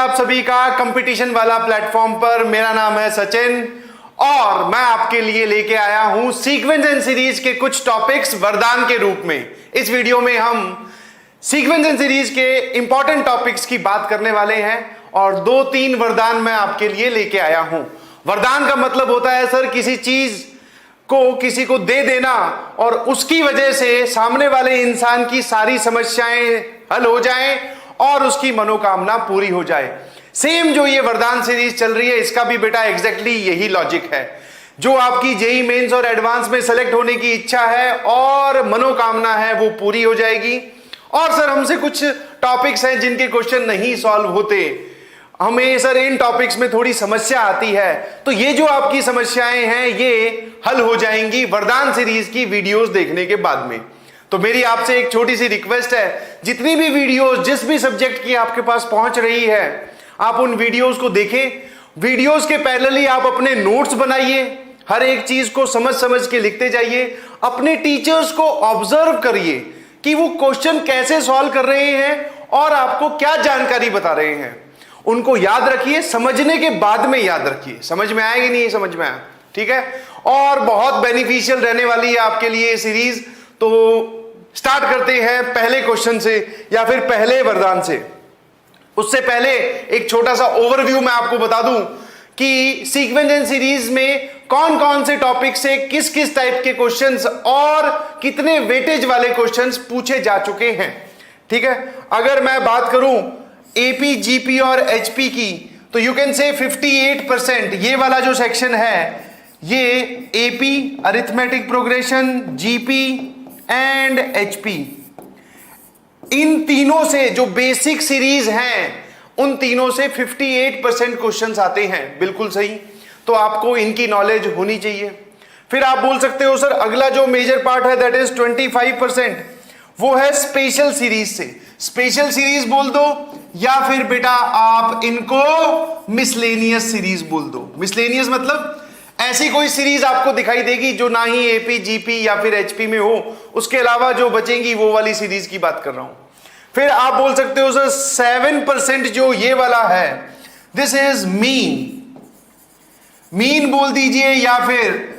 आप सभी का कंपटीशन वाला प्लेटफॉर्म पर। मेरा नाम है सचिन और मैं आपके लिए लेके आया हूं सीक्वेंस एंड सीरीज के कुछ टॉपिक्स वरदान के रूप में। इस वीडियो में हम सीक्वेंस एंड सीरीज के इंपॉर्टेंट टॉपिक्स की बात करने वाले हैं और 2-3 वरदान मैं आपके लिए लेके आया हूं। वरदान का मतलब होता है सर किसी चीज को किसी को दे देना और उसकी वजह से सामने वाले इंसान की सारी समस्याएं हल हो जाएं और उसकी मनोकामना पूरी हो जाए। सेम जो ये वरदान सीरीज चल रही है इसका भी बेटा एग्जैक्टली यही लॉजिक है। जो आपकी जेई मेंस और एडवांस में सेलेक्ट होने की इच्छा है और मनोकामना है वो पूरी हो जाएगी। और सर हमसे कुछ टॉपिक्स हैं जिनके क्वेश्चन नहीं सॉल्व होते, हमें सर इन टॉपिक्स में थोड़ी समस्या आती है, तो ये जो आपकी समस्याएं हैं ये हल हो जाएंगी वरदान सीरीज की वीडियोस देखने के बाद में। तो मेरी आपसे एक छोटी सी रिक्वेस्ट है, जितनी भी वीडियोस जिस भी सब्जेक्ट की आपके पास पहुंच रही है आप उन वीडियोस को देखें। वीडियोस के पैरेलली आप अपने नोट्स बनाइए, हर एक चीज को समझ समझ के लिखते जाइए। अपने टीचर्स को ऑब्जर्व करिए कि वो क्वेश्चन कैसे सॉल्व कर रहे हैं और आपको क्या जानकारी बता रहे हैं। उनको याद रखिए, समझने के बाद में याद रखिए। समझ में आएगी नहीं समझ में आया, ठीक है। और बहुत बेनिफिशियल रहने वाली है आपके लिए ये सीरीज। तो स्टार्ट करते हैं पहले क्वेश्चन से या फिर पहले वरदान से। उससे पहले एक छोटा सा ओवरव्यू मैं आपको बता दूं कि सीक्वेंस एंड सीरीज में कौन कौन से टॉपिक से किस किस टाइप के क्वेश्चंस और कितने वेटेज वाले क्वेश्चंस पूछे जा चुके हैं, ठीक है। अगर मैं बात करूं एपी, जीपी और एचपी की, तो यू कैन से 58% ये वाला जो सेक्शन है ये AP arithmetic progression, GP and HP, इन तीनों से जो बेसिक सीरीज हैं उन तीनों से 58% क्वेश्चंस आते हैं। बिल्कुल सही, तो आपको इनकी नॉलेज होनी चाहिए। फिर आप बोल सकते हो सर अगला जो मेजर पार्ट है दैट इज 25%, वो है स्पेशल सीरीज से। स्पेशल सीरीज बोल दो या फिर बेटा आप इनको मिसलेनियस सीरीज बोल दो। मिसलेनियस मतलब ऐसी कोई सीरीज आपको दिखाई देगी जो ना ही एपी, जीपी या फिर एचपी में हो, उसके अलावा जो बचेंगी वो वाली सीरीज की बात कर रहा हूं। फिर आप बोल सकते हो सर 7% जो ये वाला है दिस इज मीन। मीन बोल दीजिए या फिर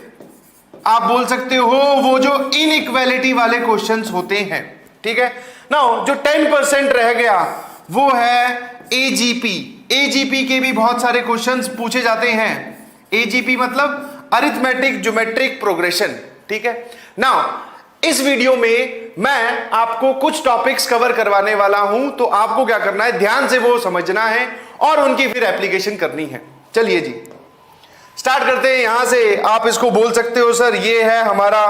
आप बोल सकते हो वो जो इनइक्वालिटी वाले क्वेश्चंस होते हैं, ठीक है। नाउ जो 10% रह गया वो है एजीपी। एजीपी के भी बहुत सारे क्वेश्चंस पूछे जाते हैं। एजीपी मतलब अरिथमेटिक ज्योमेट्रिक प्रोग्रेशन, ठीक है। नाउ इस वीडियो में मैं आपको कुछ टॉपिक्स कवर करवाने वाला हूं, तो आपको क्या करना है, ध्यान से वो समझना है और उनकी फिर एप्लीकेशन करनी है। चलिए जी स्टार्ट करते हैं यहां से। आप इसको बोल सकते हो सर ये है हमारा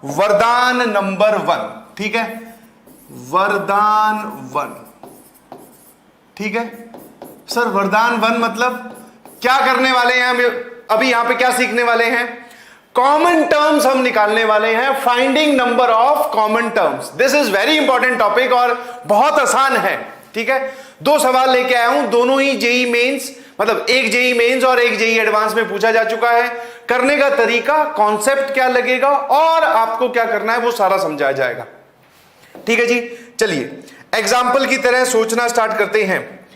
वरदान नंबर 1, ठीक है। वरदान 1, ठीक है सर। वरदान 1 मतलब क्या करने वाले हैं हम अभी यहां पे, क्या सीखने वाले हैं, कॉमन टर्म्स हम निकालने वाले हैं। Finding number of common terms, this is very important topic और बहुत आसान है, ठीक है। 2 सवाल लेके आया हूं, दोनों ही जेई मेंस, मतलब एक जेई मेंस और एक जेई एडवांस में पूछा जा चुका है। करने का तरीका, कॉन्सेप्ट क्या लगेगा और आपको क्या करना है वो सारा समझाया जाएगा, ठीक है जी। चलिए एग्जाम्पल की तरह सोचना स्टार्ट करते हैं।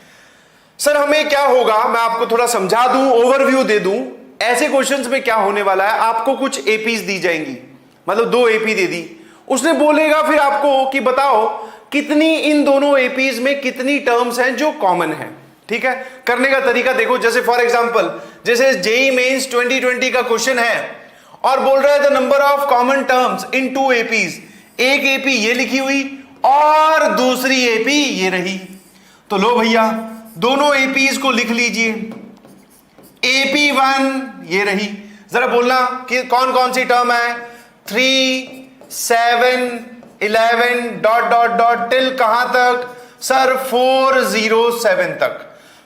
सर हमें क्या होगा, मैं आपको थोड़ा समझा दूं, ओवरव्यू दे दूं। ऐसे क्वेश्चंस में क्या होने वाला है, आपको कुछ एपीज दी जाएंगी, मतलब 2 एपी दे दी, उसने बोलेगा फिर आपको कि बताओ कितनी इन दोनों एपीज में कितनी टर्म्स हैं जो कॉमन है, ठीक है। करने का तरीका देखो, जैसे फॉर एग्जांपल जैसे जेई मेंस 2020 का क्वेश्चन है और बोल रहा है the number of common terms in 2 APs. एक एपी ये लिखी हुई और दूसरी एपी ये रही, तो लो भैया दोनों एपीज को लिख लीजिए। AP1 ये रही, जरा बोलना कि कौन कौन सी टर्म है, 3, 7, 11 डॉट डॉट डॉट टिल कहां तक सर 407 तक।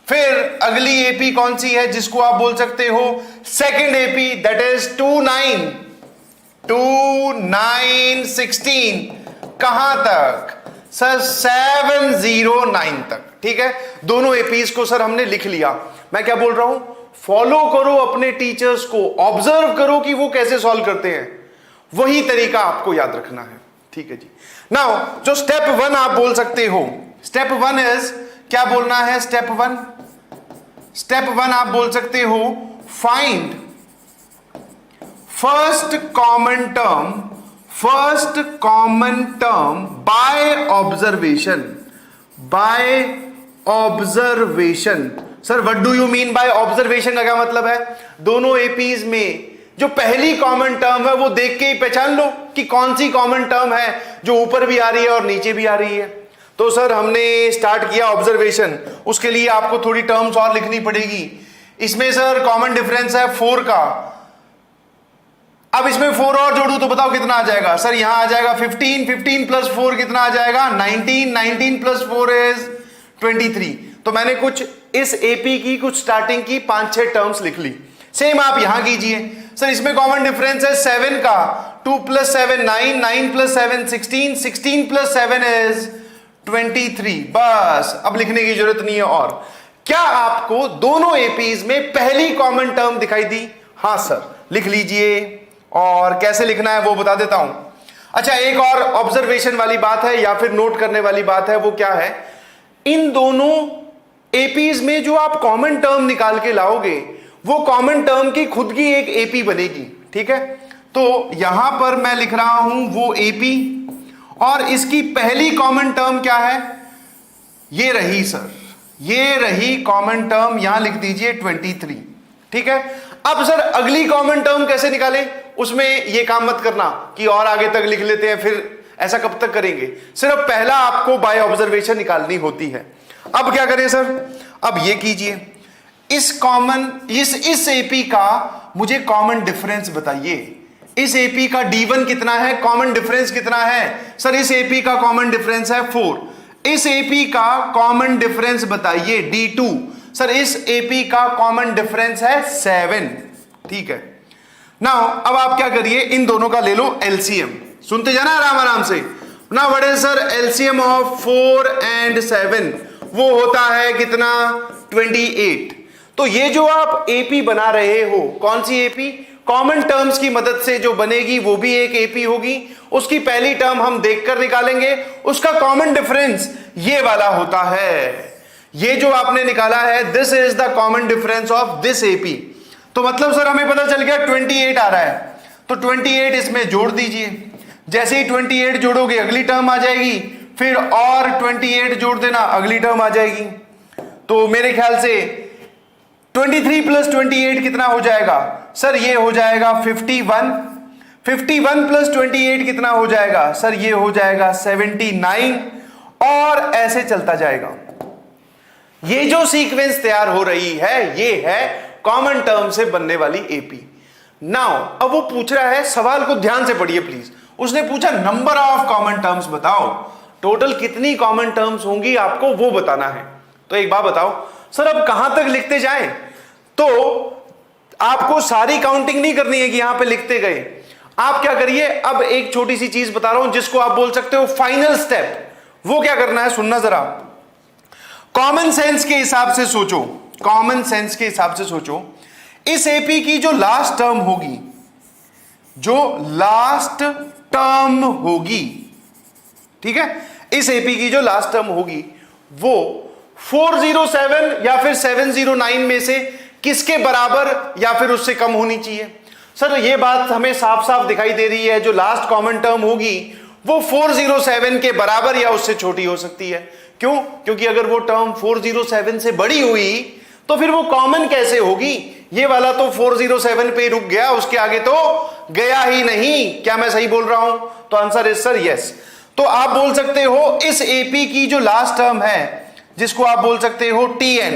फिर अगली एपी कौन सी है जिसको आप बोल सकते हो सेकंड एपी, दैट इज 29, 16 कहां तक सर 709 तक, ठीक है। दोनों एपीज को सर हमने लिख लिया। मैं क्या बोल रहा हूं, फॉलो करो अपने टीचर्स को, ऑब्जर्व करो कि वो कैसे सॉल्व करते हैं, वही तरीका आपको याद रखना है, ठीक है जी। नाउ जो स्टेप 1 आप बोल सकते हो, स्टेप 1 इज क्या बोलना है, स्टेप 1 स्टेप 1 आप बोल सकते हो find first common term by observation. Sir what do you mean by observation का क्या मतलब है? दोनों एपीज में जो पहली कॉमन टर्म है वो देख के ही पहचान लो कि कौन सी कॉमन टर्म है जो ऊपर भी आ रही है और नीचे भी आ रही है। तो सर हमने स्टार्ट किया ऑब्जर्वेशन, उसके लिए आपको थोड़ी टर्म्स और लिखनी पड़ेगी। इसमें सर कॉमन डिफरेंस है 4 का, अब इसमें 4 और जोड़ू तो बताओ कितना आ जाएगा? सर यहां आ जाएगा 15, 15 प्लस 4 कितना आ जाएगा? 19, 19 प्लस 4 इज 23। तो मैंने कुछ इस एपी की कुछ स्टार्टिंग की 5-6 टर्म्स लिख ली। सेम आप यहां कीजिए। सर इसमें कॉमन डिफरेंस है 7 का, 2 प्लस 7 9, 9 प्लस 7 16, 16 प्लस 7 इज 23। बस अब लिखने की जरूरत नहीं है। और क्या आपको दोनों एपीज में पहली कॉमन टर्म दिखाई दी? हाँ सर, लिख लीजिए। और कैसे लिखना है वो बता देता हूं। अच्छा, एक और ऑब्जर्वेशन वाली बात है या फिर नोट करने वाली बात है, वो क्या है? इन दोनों एपीज में जो आप कॉमन टर्म निकाल के लाओगे वो कॉमन टर्म की खुद की एक एपी बनेगी। ठीक है, तो यहां पर मैं लिख रहा हूं वो एपी, और इसकी पहली कॉमन टर्म क्या है? ये रही सर, ये रही कॉमन टर्म, यहां लिख दीजिए 23। ठीक है, अब सर अगली कॉमन टर्म कैसे निकाले? उसमें ये काम मत करना कि और आगे तक लिख लेते हैं, फिर ऐसा कब तक करेंगे? सिर्फ पहला आपको बाय ऑब्जर्वेशन निकालनी होती है। अब क्या करें सर? अब ये कीजिए, इस एपी का मुझे कॉमन डिफरेंस बताइए। इस एपी का D1 कितना है, कॉमन डिफरेंस कितना है? सर इस एपी का कॉमन डिफरेंस है 4। इस एपी का कॉमन डिफरेंस बताइए D2। सर इस एपी का कॉमन डिफरेंस है 7। ठीक है, नाउ अब आप क्या करिए, इन दोनों का ले लो एलसीएम। सुनते जाना आराम आराम से। Now what is sir LCM of 4 and 7? वो होता है कितना? 28। तो ये जो आप एपी बना रहे हो, कौन सी एपी? कॉमन टर्म्स की मदद से जो बनेगी वो भी एक एपी होगी। उसकी पहली टर्म हम देखकर निकालेंगे, उसका कॉमन डिफरेंस ये वाला होता है। ये जो आपने निकाला है, this is the common difference of this AP. तो मतलब सर हमें पता चल गया 28 आ रहा है, तो 28 इसमें जोड़ दीजिए। जैसे ही 28 जोड़ोगे अगली टर्म आ जाएगी, फिर और 28 जोड़ देना, अगली टर्म आ जाएगी। तो मेरे ख्याल से 23 प्लस 28 कितना हो जाएगा? सर ये हो जाएगा 51। 51 प्लस 28 कितना हो जाएगा? सर ये हो जाएगा 79। और ऐसे चलता जाएगा। ये जो सीक्वेंस तैयार हो रही है, ये है कॉमन टर्म से बनने वाली एपी। नाउ अब वो पूछ रहा है, सवाल को ध्यान से पढ़िए प्लीज। उसने पूछा नंबर ऑफ कॉमन टर्म्स बताओ, टोटल कितनी कॉमन टर्म्स होंगी आपको वो बताना है। तो एक बात बताओ सर, अब कहां तक लिखते जाएं? तो आपको सारी काउंटिंग नहीं करनी है कि यहां पे लिखते गए। आप क्या करिए, अब एक छोटी सी चीज बता रहा हूं जिसको आप बोल सकते हो फाइनल स्टेप। वो क्या करना है, सुनना जरा। कॉमन सेंस के हिसाब से सोचो, कॉमन सेंस के हिसाब से सोचो। इस एपी की जो लास्ट टर्म होगी, जो लास्ट टर्म होगी, ठीक है, इस एपी की जो लास्ट टर्म होगी वो 407 या फिर 709 में से किसके बराबर या फिर उससे कम होनी चाहिए? सर ये बात हमें साफ साफ दिखाई दे रही है, जो लास्ट कॉमन टर्म होगी वो 407 के बराबर या उससे छोटी हो सकती है। क्यों? क्योंकि अगर वो टर्म 407 से बड़ी हुई तो फिर वो कॉमन कैसे होगी? ये वाला तो 407 पे रुक गया, उसके आगे तो गया ही नहीं। क्या मैं सही बोल रहा हूं? तो आंसर इज सर यस। तो आप बोल सकते हो इस एपी की जो लास्ट टर्म है, जिसको आप बोल सकते हो Tn,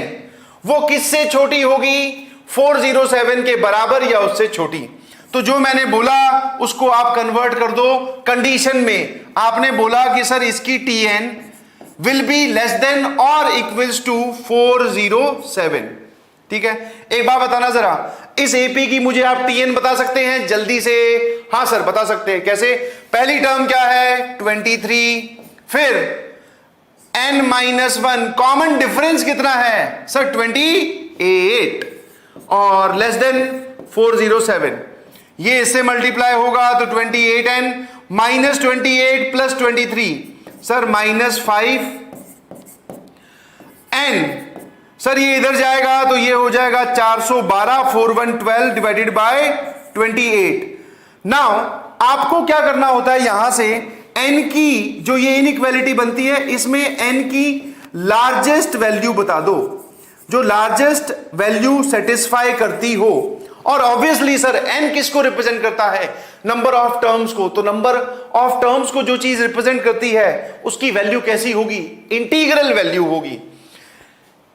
वो किससे छोटी होगी? 407 के बराबर या उससे छोटी। तो जो मैंने बोला उसको आप कन्वर्ट कर दो कंडीशन में। आपने बोला कि सर इसकी Tn will be less than और इक्वल्स टू 407। ठीक है, एक बात बताना जरा, इस एपी की मुझे आप Tn बता सकते हैं जल्दी से? हाँ सर बता सकते हैं। कैसे? पहली टर्म क्या है? 23, फिर n-1, कॉमन डिफरेंस कितना है सर? 28 और लेस देन 407। ये इससे मल्टीप्लाई होगा तो 28n minus 28 plus 23 sir -5n sir ये इधर जाएगा तो ये हो जाएगा 412 4112 डिवाइडेड बाय 28। नाउ आपको क्या करना होता है, यहां से n की जो ये इनइक्वालिटी बनती है इसमें n की लार्जेस्ट वैल्यू बता दो, जो लार्जेस्ट वैल्यू सेटिस्फाई करती हो। और ऑब्वियसली सर n किसको रिप्रेजेंट करता है, नंबर ऑफ टर्म्स को। तो नंबर ऑफ टर्म्स को जो चीज रिप्रेजेंट करती है उसकी वैल्यू कैसी होगी, इंटीग्रल वैल्यू होगी।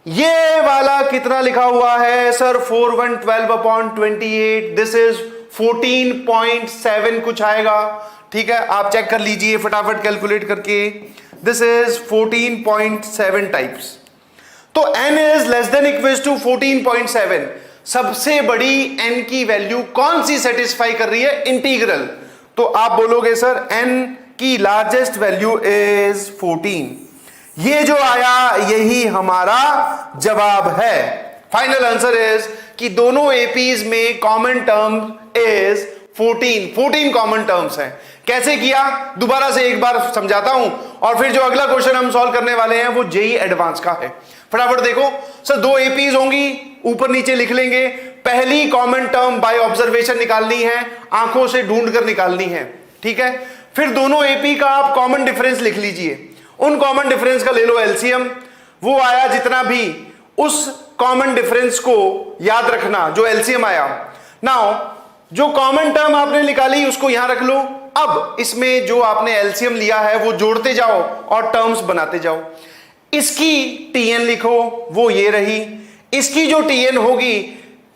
ये वाला कितना लिखा हुआ है सर, 4112/28, दिस इज 14.7 कुछ आएगा। ठीक है, आप चेक कर लीजिए फटाफट कैलकुलेट करके, दिस इज 14.7 टाइप्स। तो n is less than equals to 14.7। सबसे बड़ी n की वैल्यू कौन सी सेटिस्फाई कर रही है, इंटीग्रल। तो आप बोलोगे सर n की लार्जेस्ट वैल्यू इज 14। ये जो आया यही हमारा जवाब है। फाइनल आंसर इज कि दोनों एपीज में common term is 14 common terms हैं। कैसे किया, दोबारा से एक बार समझाता हूं और फिर जो अगला क्वेश्चन हम सॉल्व करने वाले हैं वो जेई एडवांस का है। फटाफट देखो सर, दो एपीज होंगी, ऊपर नीचे लिख लेंगे। पहली कॉमन टर्म बाय ऑब्जर्वेशन निकालनी है, आंखों से ढूंढ कर निकालनी है। ठीक है, फिर दोनों एपी का आप कॉमन डिफरेंस लिख लीजिए। उन कॉमन डिफरेंस का ले लो एलसीएम, वो आया जितना भी, उस कॉमन डिफरेंस को याद रखना जो एलसीएम आया। नाउ जो कॉमन टर्म आपने निकाली उसको यहां रख लो। अब इसमें जो आपने एलसीएम लिया है वो जोड़ते जाओ और टर्म्स बनाते जाओ। इसकी टीएन लिखो, वो ये रही। इसकी जो टीएन होगी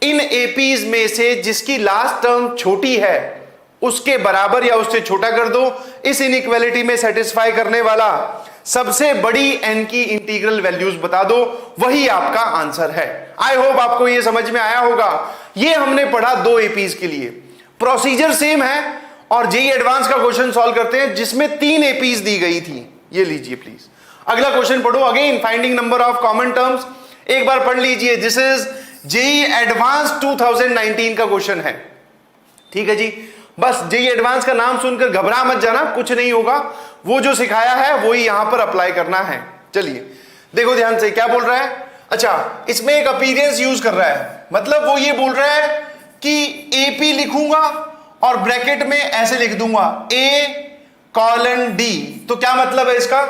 इन एपीज में से जिसकी लास्ट टर्म छोटी है उसके बराबर या उससे छोटा कर दो। इस इनइक्वालिटी में सेटिस्फाई करने वाला सबसे बड़ी n की इंटीग्रल वैल्यूज बता दो, वही आपका आंसर है। आई होप आपको ये समझ में आया होगा। ये हमने पढ़ा दो एपीज के लिए, प्रोसीजर सेम है। और जेई एडवांस का क्वेश्चन सॉल्व करते हैं जिसमें 3 एपीज दी गई थी। ये लीजिए प्लीज, अगला क्वेश्चन पढ़ो। Again finding number of common terms, एक बार पढ़ लीजिए। दिस इज जेई एडवांस 2019 का क्वेश्चन है। ठीक है जी, बस जेई एडवांस का नाम सुनकर घबरा मत जाना, कुछ नहीं होगा। वो जो सिखाया है वो ही यहां पर अप्लाई करना है। चलिए देखो ध्यान से क्या बोल रहा है। अच्छा, इसमें एक अपीयरेंस यूज कर रहा है, मतलब वो ये बोल रहा है कि एपी लिखूंगा और ब्रैकेट में ऐसे लिख दूंगा A:D। तो क्या मतलब है इसका,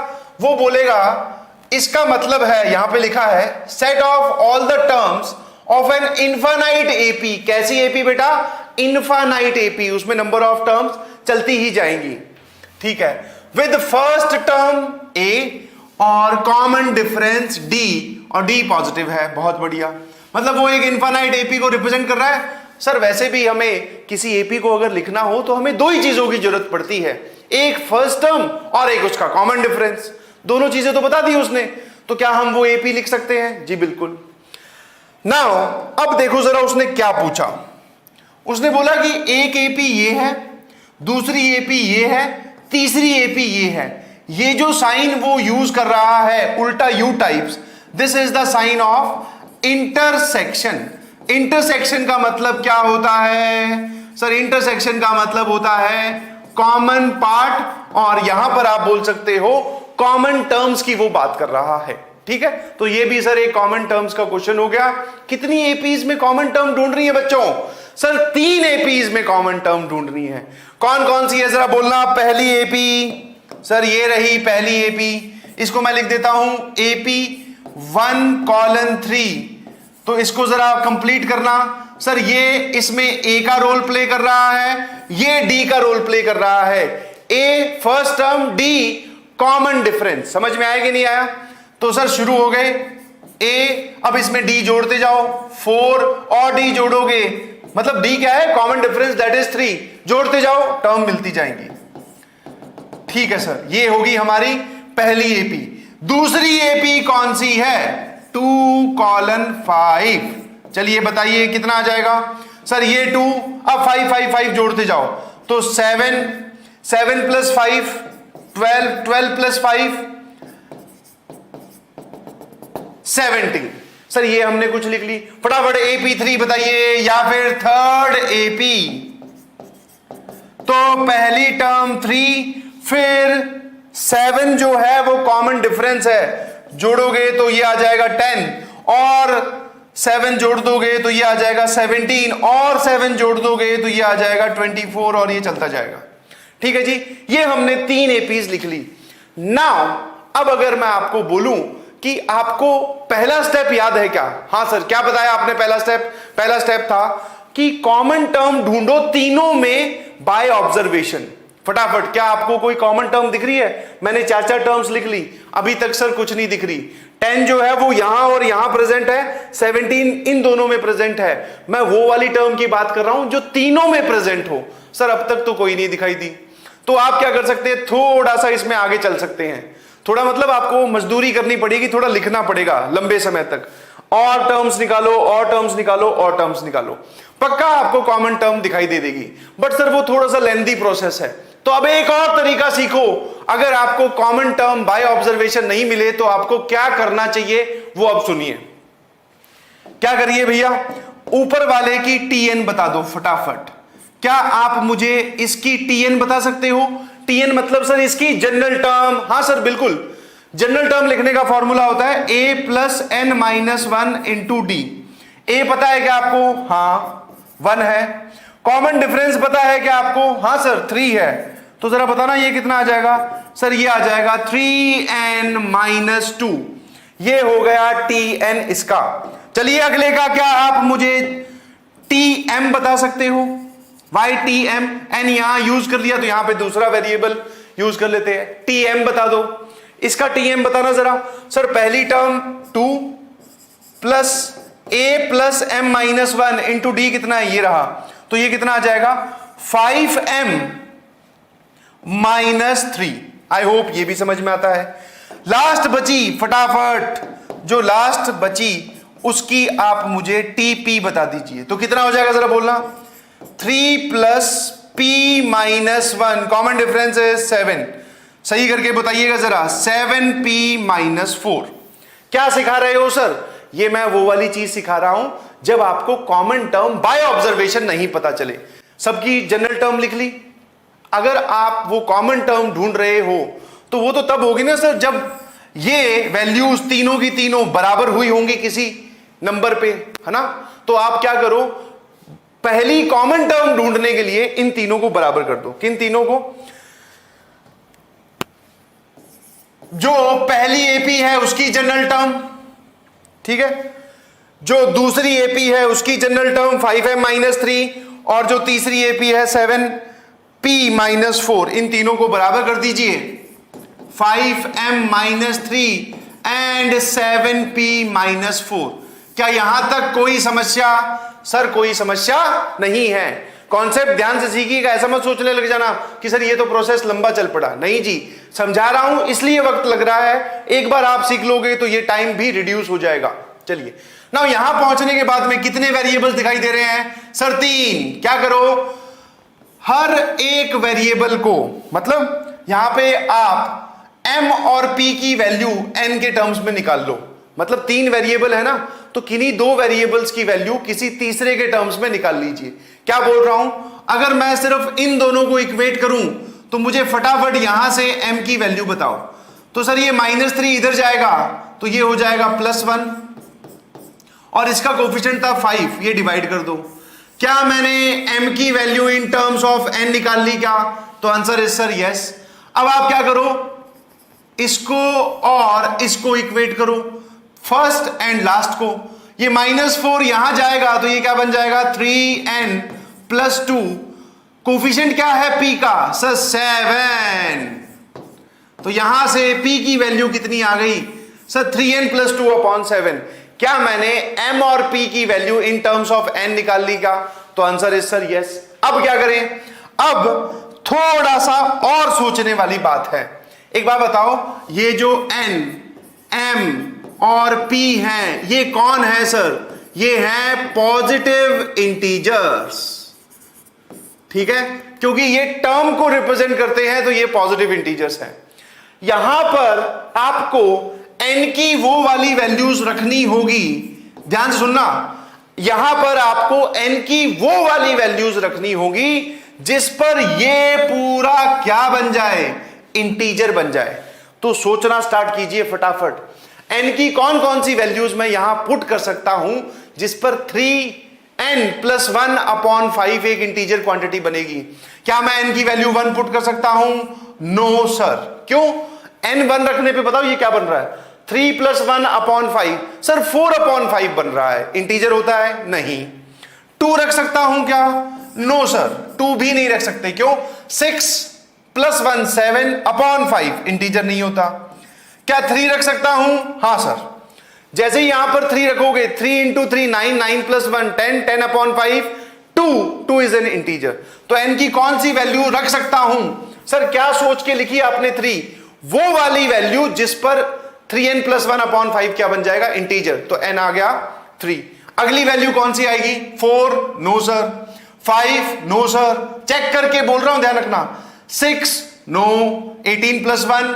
वो बोलेगा इसका मतलब है, यहां पे लिखा है set of all the terms of an infinite AP. कैसी एपी बेटा, इनफाइनाइट एपी, उसमें नंबर ऑफ टर्म्स चलती ही जाएंगी। ठीक है, विद फर्स्ट टर्म ए और कॉमन डिफरेंस डी, और डी पॉजिटिव है। बहुत बढ़िया, मतलब वो एक इनफाइनाइट एपी को रिप्रेजेंट कर रहा है। सर वैसे भी हमें किसी एपी को अगर लिखना हो तो हमें दो ही चीजों की जरूरत पड़ती है, एक फर्स्ट टर्म और एक उसका कॉमन डिफरेंस। दोनों चीजें तो बता दी उसने, तो क्या हम वो एपी लिख सकते हैं? जी बिल्कुल। नाउ अब देखो जरा उसने क्या पूछा। उसने बोला कि एक एपी ये है, दूसरी एपी ये है, तीसरी एपी ये है। ये जो साइन वो यूज कर रहा है उल्टा U types, this is the sign of intersection. Intersection का मतलब क्या होता है सर? इंटरसेक्शन का मतलब होता है कॉमन पार्ट, और यहां पर आप बोल सकते हो कॉमन टर्म्स की वो बात कर रहा है। ठीक है, तो ये भी सर एक कॉमन टर्म्स का क्वेश्चन हो गया। कितनी एपीज में कॉमन टर्म ढूंढ रही है बच्चों? सर 3 एपीज में कॉमन टर्म ढूंढनी है। कौन कौन सी है जरा बोलना। पहली एपी सर ये रही पहली एपी, इसको मैं लिख देता हूं AP1:3। तो इसको जरा कंप्लीट करना। सर ये इसमें ए का रोल प्ले कर रहा है, ये डी का रोल प्ले कर रहा है। A first term, d common difference. समझ में आया कि नहीं आया? तो सर शुरू हो गए ए, अब इसमें डी जोड़ते जाओ, 4 और डी जोड़ोगे, मतलब डी क्या है? Common difference, that is 3। जोड़ते जाओ, टर्म मिलती जाएंगी। ठीक है सर, ये होगी हमारी पहली एपी। दूसरी एपी कौन सी है? 2:5। चलिए बताइए कितना आ जाएगा? सर ये 2, अब 5 5 5 जोड़ते जाओ, तो 7 7 + 5 12 12 + 5 17। सर ये हमने कुछ लिख ली। फटाफट AP3 बताइए, या फिर थर्ड एपी। तो पहली टर्म 3, फिर 7 जो है वो कॉमन डिफरेंस है, जोड़ोगे तो ये आ जाएगा 10, और 7 जोड़ दोगे तो ये आ जाएगा 17 और 7 जोड़ दोगे तो ये आ जाएगा 24 और ये चलता जाएगा। ठीक है जी, ये हमने 3 एपीज लिख ली। नाउ अब अगर मैं आपको बोलूं कि आपको पहला स्टेप याद है क्या? हाँ सर, क्या बताया आपने? पहला स्टेप था कि कॉमन टर्म ढूंढो तीनों में बाय ऑब्जर्वेशन। फटाफट, क्या आपको कोई कॉमन टर्म दिख रही है? मैंने 4 टर्म्स लिख ली, अभी तक सर कुछ नहीं दिख रही। 10 जो है वो यहां और यहां प्रेजेंट है, 17 इन दोनों में प्रेजेंट है। मैं वो वाली टर्म की बात कर रहा हूं जो तीनों में प्रेजेंट हो। सर अब तक तो कोई नहीं दिखाई दी। तो आप क्या कर सकते हैं, थोड़ा सा इसमें आगे चल सकते हैं। थोड़ा मतलब आपको मजदूरी करनी पड़ेगी, थोड़ा लिखना पड़ेगा लंबे समय तक। और टर्म्स निकालो, और टर्म्स निकालो, और टर्म्स निकालो, पक्का आपको कॉमन टर्म दिखाई दे देगी। बट सर वो थोड़ा सा लेंथी प्रोसेस है। तो अब एक और तरीका सीखो। अगर आपको कॉमन टर्म बाय ऑब्जर्वेशन नहीं मिले तो आपको क्या करना चाहिए, वो अब सुनिए। क्या करिए भैया, ऊपर वाले की टीएन बता दो फटाफट। क्या आप मुझे इसकी टीएन बता सकते हो? टीएन मतलब सर इसकी जनरल टर्म। हाँ सर बिल्कुल, जनरल टर्म लिखने का फॉर्मूला होता है a plus n minus 1 into d. A पता है क्या आपको? हाँ 1 है। कॉमन डिफरेंस पता है क्या आपको? हाँ सर 3 है। तो जरा बताना ये कितना आ जाएगा? सर ये आ जाएगा 3n माइनस 2। ये हो गया tn इसका। चलिए अगले का, क्या आप मुझे tm बता सकते हो? वाई tm, n यहां यूज कर लिया तो यहां पे दूसरा वेरिएबल यूज कर लेते हैं। tm बता दो, इसका tm बताना जरा। सर पहली term 2 plus a plus m minus 1 into D कितना है? ये रहा। तो ये कितना आ जाएगा? 5m minus 3। आई होप ये भी समझ में आता है। लास्ट बची, फटाफट जो लास्ट बची उसकी आप मुझे टीपी बता दीजिए। तो कितना हो जाएगा जरा बोलना? 3 plus p minus 1, common difference है 7। सही करके बताइएगा जरा, 7p माइनस 4। क्या सिखा रहे हो सर? ये मैं वो वाली चीज सिखा रहा हूं जब आपको कॉमन टर्म बाय ऑब्जर्वेशन नहीं पता चले। सबकी जनरल टर्म लिख ली। अगर आप वो कॉमन टर्म ढूंढ रहे हो तो वो तो तब होगी ना सर जब ये वैल्यूज तीनों की तीनों बराबर हुई होंगी किसी नंबर पे, है ना? तो आप क्या करो, पहली कॉमन टर्म ढूंढने के लिए इन तीनों को बराबर कर दो। किन तीनों को? जो पहली एपी है उसकी जनरल टर्म, ठीक है, जो दूसरी एपी है उसकी जनरल टर्म 5m माइनस 3, और जो तीसरी एपी है 7p माइनस 4, इन तीनों को बराबर कर दीजिए। 5m minus 3 and 7p minus 4। क्या यहां तक कोई समस्या? सर कोई समस्या नहीं है। कॉन्सेप्ट ध्यान से सीखिएगा, ऐसा मत सोचने लग जाना कि सर ये तो प्रोसेस लंबा चल पड़ा। नहीं जी, समझा रहा हूं इसलिए वक्त लग रहा है। एक बार आप सीख लोगे तो ये टाइम भी रिड्यूस हो जाएगा। चलिए नाउ यहां पहुंचने के बाद में कितने वेरिएबल्स दिखाई दे रहे हैं? सर 3। क्या करो, हर एक वेरिएबल को, मतलब यहां पे आप m और p की वैल्यू n के टर्म्स में निकाल लो। मतलब 3 वेरिएबल है ना, तो किन्हीं 2 वेरिएबल्स की वैल्यू किसी तीसरे के टर्म्स में निकाल लीजिए। क्या बोल रहा हूं, अगर मैं सिर्फ इन दोनों को इक्वेट करूं तो मुझे फटाफट यहां से m की वैल्यू बताओ। तो सर ये -3 इधर जाएगा तो ये हो जाएगा +1, और इसका कोफिशिएंट था 5, ये डिवाइड कर दो। क्या मैंने m की value in terms of n निकाल ली क्या? तो आंसर इज सर यस। अब आप क्या करो, इसको और इसको इक्वेट करो, फर्स्ट एंड लास्ट को। ये -4 यहां जाएगा तो ये क्या बन जाएगा? 3n + 2। कोफिशिएंट क्या है p का? सर 7। तो यहां से p की वैल्यू कितनी आ गई? Sir 3n + 2/7। क्या मैंने m और p की value in terms of n निकाल ली क्या? तो आंसर इज सर यस। अब क्या करें? अब थोड़ा सा और सोचने वाली बात है। एक बात बताओ, ये जो n, m और p हैं, ये कौन है सर? ये है पॉजिटिव इंटीजर्स, ठीक है, क्योंकि ये टर्म को रिप्रेजेंट करते हैं तो ये पॉजिटिव इंटीजर्स हैं। यहां पर आपको n की वो वाली वैल्यूज रखनी होगी, ध्यान से सुनना, यहां पर आपको n की वो वाली वैल्यूज रखनी होगी जिस पर ये पूरा क्या बन जाए? इंटीजर बन जाए। तो सोचना स्टार्ट कीजिए फटाफट। n की कौन कौन सी वैल्यूज मैं यहां पुट कर सकता हूं जिस पर 3n+1/5 एक इंटीजर क्वांटिटी बनेगी। क्या मैं n की वैल्यू 1 पुट कर सकता हूं? No sir. क्यों? n 1 रखने पे बताओ ये क्या बन रहा है? 3+1/5 सर 4/5 बन रहा है। इंटीजर होता है? नहीं। 2 रख सकता हूं क्या? नो सर, 2 भी नहीं रख सकते। क्यों? 6+1 7/5 इंटीजर नहीं होता। क्या 3 रख सकता हूं? हां सर। जैसे ही यहां पर 3 रखोगे 3 × 3 9 9+1 10 10/5 2 इज एन इंटीजर। तो n की कौन सी वैल्यू रख सकता हूं? सर क्या सोच के लिखी आपने 3? वो वाली वैल्यू जिस पर 3n+1/5 क्या बन जाएगा? इंटीजर। तो n आ गया 3। अगली वैल्यू कौन सी आएगी? 4 no sir. 5 no sir. Check करके बोल रहा हूं, ध्यान रखना। 6 नो। 18+1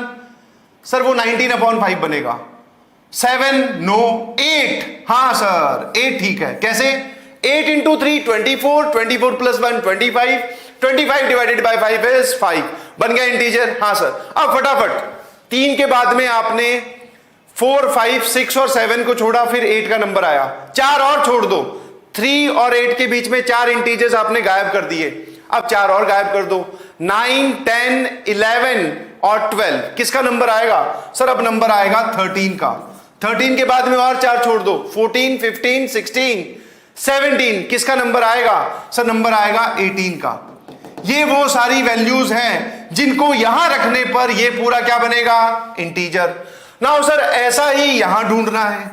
सर वो 19/5 बनेगा। 7 नो। 8 हां सर 8 ठीक है। कैसे? 8 × 3 24 24+1 25 25 डिवाइडेड बाय 5 इज 5 बन गया इंटीजर। हां सर। अब फटाफट 3 के बाद में आपने 4 5 6 और 7 को छोड़ा, फिर 8 का नंबर आया। 4 और छोड़ दो। 3 और 8 के बीच में 4 इंटीजर्स आपने गायब कर दिए। अब 4 और गायब कर दो। 9 10 11 और 12 किसका नंबर आएगा? सर अब नंबर आएगा 13 का। 13 के बाद में और 4 छोड़ दो। 14 15 16 17 किसका नंबर आएगा? सर नंबर आएगा 18 का। ये वो सारी वैल्यूज हैं जिनको यहां रखने पर ये पूरा क्या बनेगा? इंटीजर। नाउ सर ऐसा ही यहां ढूंढना है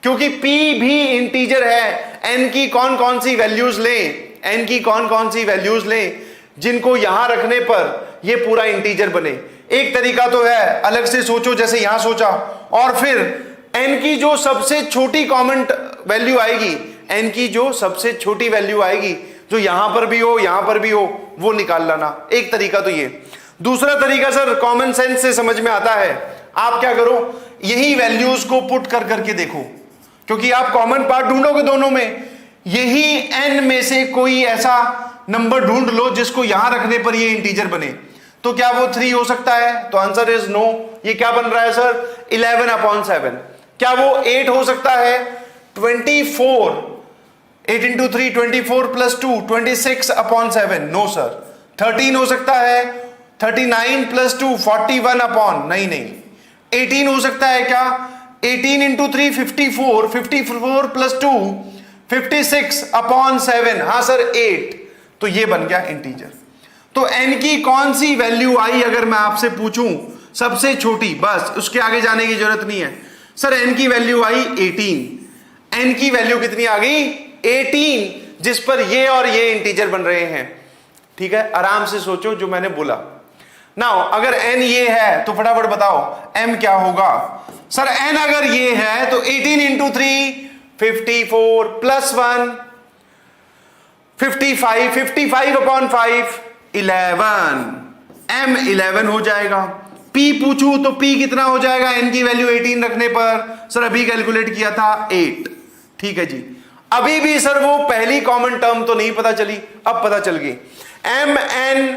क्योंकि p भी इंटीजर है। n की कौन कौन सी वैल्यूज लें? n की कौन कौन सी वैल्यूज लें जिनको यहां रखने पर ये पूरा इंटीजर बने? एक तरीका तो है, अलग से सोचो जैसे यहां सोचा, और फिर n की जो सबसे छोटी कॉमन वैल्यू आएगी, n की जो सबसे छोटी वैल्यू आएगी जो यहां पर भी हो यहां पर भी हो वो निकाल लाना। एक तरीका तो ये। दूसरा तरीका सर कॉमन सेंस से समझ में आता है। आप क्या करो, यही वैल्यूज को पुट कर करके देखो, क्योंकि आप कॉमन पार्ट ढूंढोगे दोनों में। यही n में से कोई ऐसा नंबर ढूंढ लो जिसको यहां रखने पर ये इंटीजर बने। तो क्या वो 3 हो सकता है? तो आंसर इज नो। ये क्या बन रहा है सर? 11/7। क्या वो 8 हो सकता है? 24। 8 × 3 24+2 26/7। No sir. 13 हो सकता है? 39+2 41 नहीं। 18 हो सकता है क्या? 18 × 3 54 54+2 56/7। हां सर 8। तो ये बन गया इंटीजर। तो n की कौन सी वैल्यू आई अगर मैं आपसे पूछूं? सबसे छोटी, बस उसके आगे जाने की जरूरत नहीं है। सर n की वैल्यू आई 18। n की वैल्यू कितनी आ गई? 18, जिस पर ये और ये इंटीजर बन रहे हैं। ठीक है, आराम से सोचो जो मैंने बोला। नाउ अगर n ये है तो फटाफट बताओ m क्या होगा? सर n अगर ये है तो 18 × 3 54+1 55 55/5 11। m 11 हो जाएगा। p पूछूं तो p कितना हो जाएगा n की वैल्यू 18 रखने पर? सर अभी कैलकुलेट किया था 8। ठीक है जी। अभी भी सर वो पहली कॉमन टर्म तो नहीं पता चली, अब पता चल गई। m n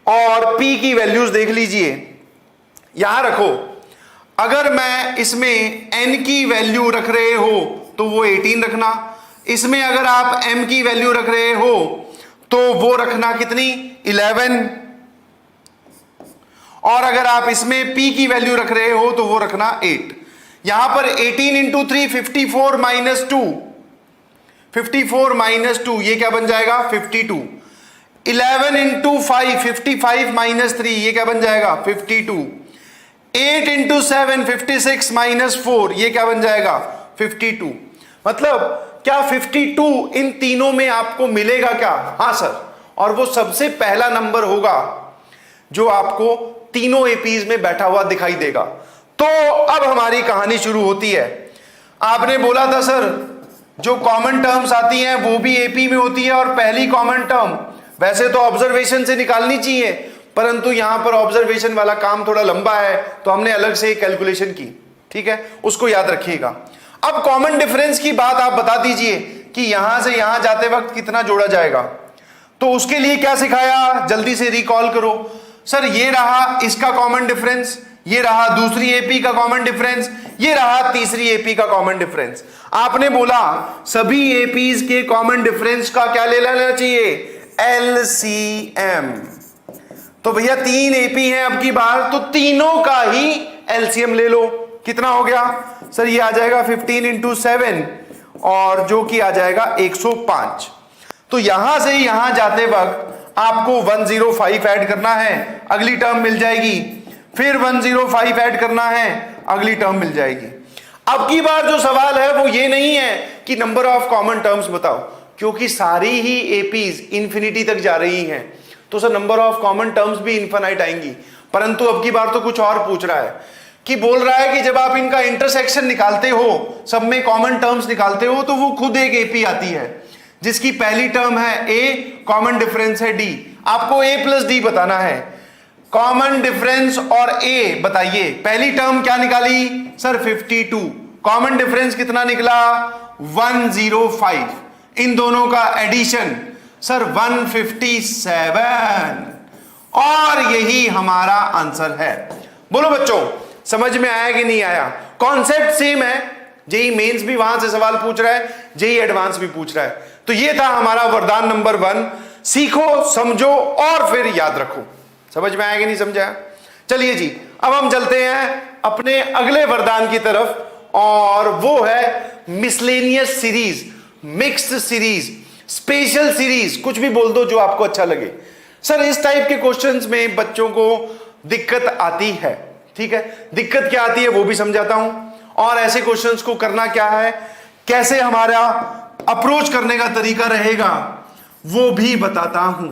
और p की वैल्यूज देख लीजिए, यहां रखो। अगर मैं इसमें n की वैल्यू रख रहे हो तो वो 18 रखना। इसमें अगर आप m की वैल्यू रख रहे हो तो वो रखना कितनी? 11। और अगर आप इसमें p की वैल्यू रख रहे हो तो वो रखना 8। यहां पर 18 × 3 54 - 2 54 - 2 ये क्या बन जाएगा? 52। 11 × 5 55 - 3 ये क्या बन जाएगा? 52। 8 × 7 56 - 4 ये क्या बन जाएगा? 52। मतलब क्या 52 इन तीनों में आपको मिलेगा क्या? हां सर। और वो सबसे पहला नंबर होगा जो आपको तीनों एपीज में बैठा हुआ दिखाई देगा। तो अब हमारी कहानी शुरू होती है। आपने बोला था सर जो कॉमन टर्म्स आती हैं वो भी एपी में होती है, और पहली कॉमन टर्म वैसे तो ऑब्जर्वेशन से निकालनी चाहिए, परंतु यहां पर ऑब्जर्वेशन वाला काम थोड़ा लंबा है तो हमने अलग से कैलकुलेशन की। ठीक है, उसको याद रखिएगा। अब कॉमन डिफरेंस की बात आप बता दीजिए कि यहां से यहां जाते वक्त कितना जोड़ा जाएगा। तो उसके लिए क्या सिखाया, जल्दी से रिकॉल करो। सर ये रहा इसका कॉमन डिफरेंस, ये रहा दूसरी एपी का कॉमन डिफरेंस, ये रहा तीसरी एपी का कॉमन डिफरेंस। आपने बोला सभी एपीज के कॉमन डिफरेंस का क्या ले लेना चाहिए, एलसीएम। तो भैया 3 एपी हैं अब की बार, तो तीनों का ही एलसीएम ले लो। कितना हो गया सर, ये आ जाएगा 15 इंटू 7 और जो कि आ जाएगा 105। तो यहां से यहां जाते वक्त आपको 105 ऐड करना है, अगली टर्म मिल जाएगी, फिर 105 ऐड करना है, अगली टर्म मिल जाएगी। अब की बार जो सवाल है वो ये नहीं है कि नंबर ऑफ कॉमन टर्म्स बताओ, क्योंकि सारी ही एपीज इंफिनिटी तक जा रही हैं, तो sir number of common terms भी इनफाइनाइट आएंगी। परंतु अब की बार तो कुछ और पूछ रहा है, कि बोल रहा है कि जब आप इनका इंटरसेक्शन निकालते हो, सब में कॉमन टर्म्स निकालते हो, तो वो खुद एक एपी आती है जिसकी पहली टर्म है ए, कॉमन डिफरेंस है डी। आपको ए प्लस डी बताना है, कॉमन डिफरेंस और ए बताइए। पहली टर्म क्या निकाली सर 52, कॉमन डिफरेंस कितना निकला 105, इन दोनों का एडिशन सर 157, और यही हमारा आंसर है। बोलो बच्चों समझ में आया कि नहीं आया? कॉन्सेप्ट सेम है, जेई मेंस भी वहां से सवाल पूछ रहा है, जेई एडवांस भी पूछ रहा है। तो ये था हमारा वरदान नंबर 1, सीखो समझो और फिर याद रखो। समझ में आया कि नहीं समझा? चलिए जी, अब हम चलते हैं अपने अगले वरदान की तरफ, और वो है miscellaneous series, mixed series, special series, कुछ भी बोल दो जो आपको अच्छा लगे। सर इस टाइप के क्वेश्चंस में बच्चों को दिक्कत आती है, ठीक है, दिक्कत क्या आती है वो भी समझाता हूं, और ऐसे क्वेश्चंस को करना क्या है, कैसे हमारा अप्रोच करने का तरीका रहेगा वो भी बताता हूं।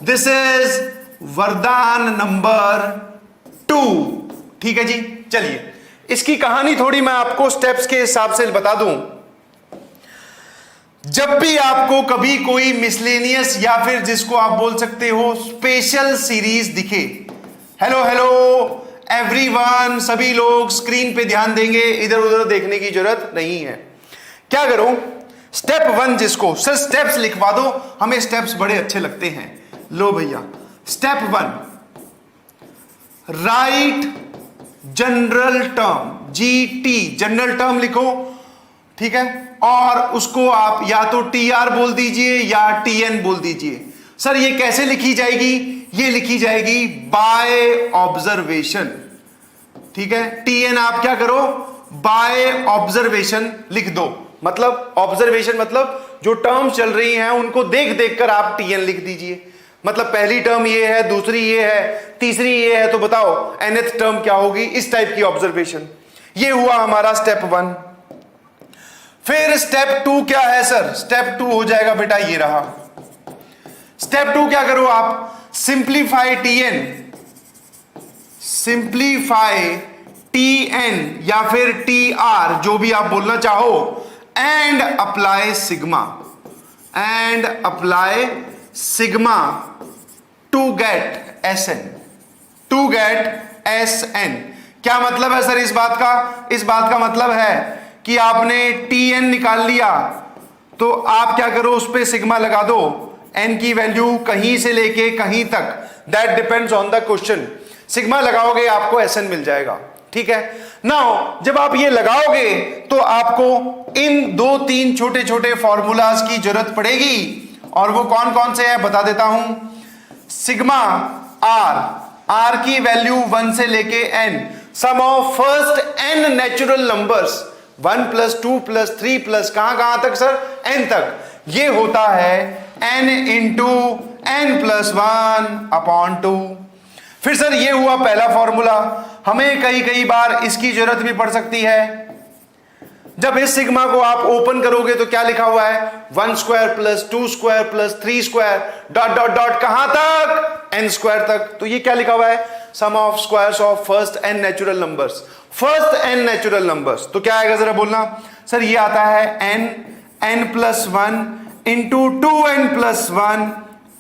दिस इज वरदान नंबर 2, ठीक है जी। चलिए इसकी कहानी थोड़ी मैं आपको स्टेप्स के हिसाब से बता दूं। जब भी आपको कभी कोई मिसलेनियस या फिर जिसको आप बोल सकते हो स्पेशल सीरीज दिखे, हेलो हेलो एवरीवन, सभी लोग स्क्रीन पे ध्यान देंगे, इधर उधर देखने की जरूरत नहीं है। क्या करो, स्टेप 1 जिसको सर स्टेप्स लिखवा दो, हमें स्टेप्स बड़े अच्छे लगते हैं। लो भैया step 1, right general term, GT general term लिखो, ठीक है, और उसको आप या तो टीआर बोल दीजिए या टीएन बोल दीजिए। सर ये कैसे लिखी जाएगी, ये लिखी जाएगी बाय ऑब्जर्वेशन, ठीक है। टीएन आप क्या करो, बाय ऑब्जर्वेशन लिख दो, मतलब ऑब्जर्वेशन मतलब जो टर्म्स चल रही हैं उनको देख देख कर आप टीएन लिख दीजिए। मतलब पहली टर्म ये है, दूसरी ये है, तीसरी ये है, तो बताओ nth टर्म क्या होगी, इस टाइप की ऑब्जर्वेशन। ये हुआ हमारा स्टेप 1। फिर स्टेप 2 क्या है सर, स्टेप 2 हो जाएगा बेटा ये रहा। स्टेप 2 क्या करो आप, सिंप्लीफाई टीएन, सिंप्लीफाई टीएन या फिर टीआर, जो भी आप बोलना चाहो, and apply sigma, and apply sigma to get SN, to get SN. क्या मतलब है सर इस बात का, इस बात का मतलब है कि आपने टीएन निकाल लिया, तो आप क्या करो उस पे सिग्मा लगा दो, एन की वैल्यू कहीं से लेके कहीं तक, that depends on the question. Sigma लगाओगे आपको एसएन मिल जाएगा, ठीक है। नाउ जब आप ये लगाओगे तो आपको इन 2-3 छोटे छोटे फॉर्मूलाज की जरूरत पड़ेगी, और वो कौन कौन से हैं बता देता हूं। सिग्मा आर, आर की वैल्यू 1 से लेके n, sum of first n natural numbers, 1 + 2 + 3 + कहां तक सर, n तक, ये होता है n × n + 1/2। फिर सर ये हुआ पहला फॉर्मूला। हमें कई बार इसकी जरूरत भी पड़ सकती है। जब इस सिग्मा को आप ओपन करोगे तो क्या लिखा हुआ है, 1² + 2² + 3² डॉट डॉट डॉट कहां तक, n² तक। तो ये क्या लिखा हुआ है, sum of squares of first n natural numbers, first n natural numbers. तो क्या आएगा जरा बोलना सर, ये आता है n + 1 × 2n +